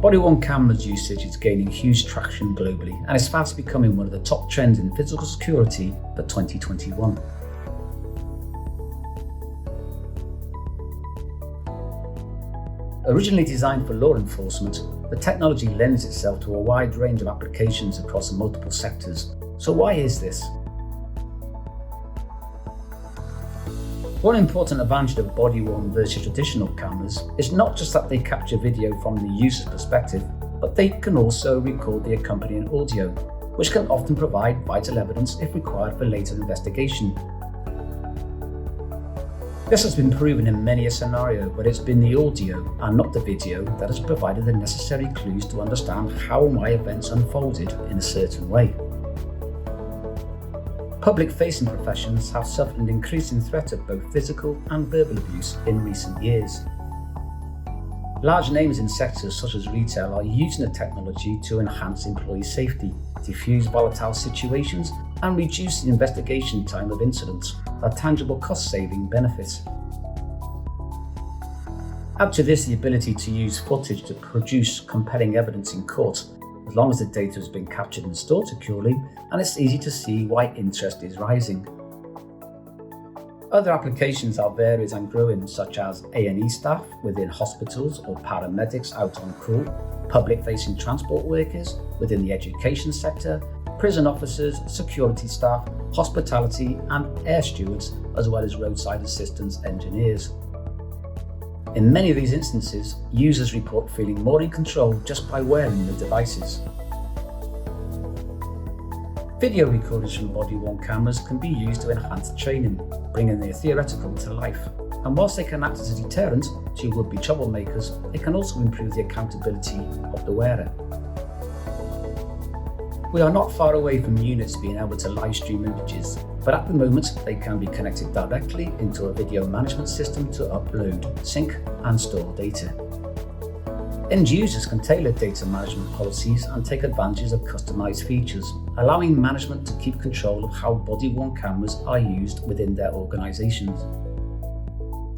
Body-worn cameras usage is gaining huge traction globally and is fast becoming one of the top trends in physical security for 2021. Originally designed for law enforcement, the technology lends itself to a wide range of applications across multiple sectors. So why is this? One important advantage of body-worn versus traditional cameras is not just that they capture video from the user's perspective, but they can also record the accompanying audio, which can often provide vital evidence if required for later investigation. This has been proven in many a scenario where it's been the audio and not the video that has provided the necessary clues to understand how my events unfolded in a certain way. Public-facing professions have suffered an increasing threat of both physical and verbal abuse in recent years. Large names in sectors such as retail are using the technology to enhance employee safety, diffuse volatile situations, and reduce the investigation time of incidents, a tangible cost-saving benefit. Add to this the ability to use footage to produce compelling evidence in court, as long as the data has been captured and stored securely, and it's easy to see why interest is rising. Other applications are varied and growing, such as A&E staff within hospitals or paramedics out on call, public-facing transport workers within the education sector, prison officers, security staff, hospitality and air stewards, as well as roadside assistance engineers. In many of these instances, users report feeling more in control just by wearing the devices. Video recordings from body-worn cameras can be used to enhance training, bringing the theoretical to life. And whilst they can act as a deterrent to would-be troublemakers, they can also improve the accountability of the wearer. We are not far away from units being able to live stream images, but at the moment they can be connected directly into a video management system to upload, sync and store data. End users can tailor data management policies and take advantage of customized features, allowing management to keep control of how body-worn cameras are used within their organizations.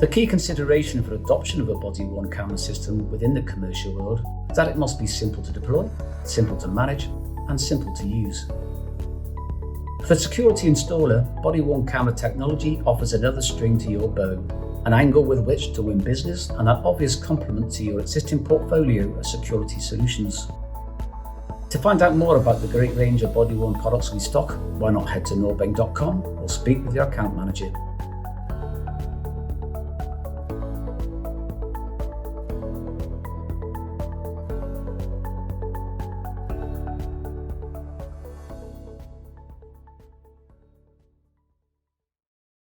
The key consideration for adoption of a body-worn camera system within the commercial world is that it must be simple to deploy, simple to manage, and simple to use. For the security installer, body-worn camera technology offers another string to your bow, an angle with which to win business and an obvious complement to your existing portfolio of security solutions. To find out more about the great range of body-worn products we stock, why not head to norbeng.com or speak with your account manager.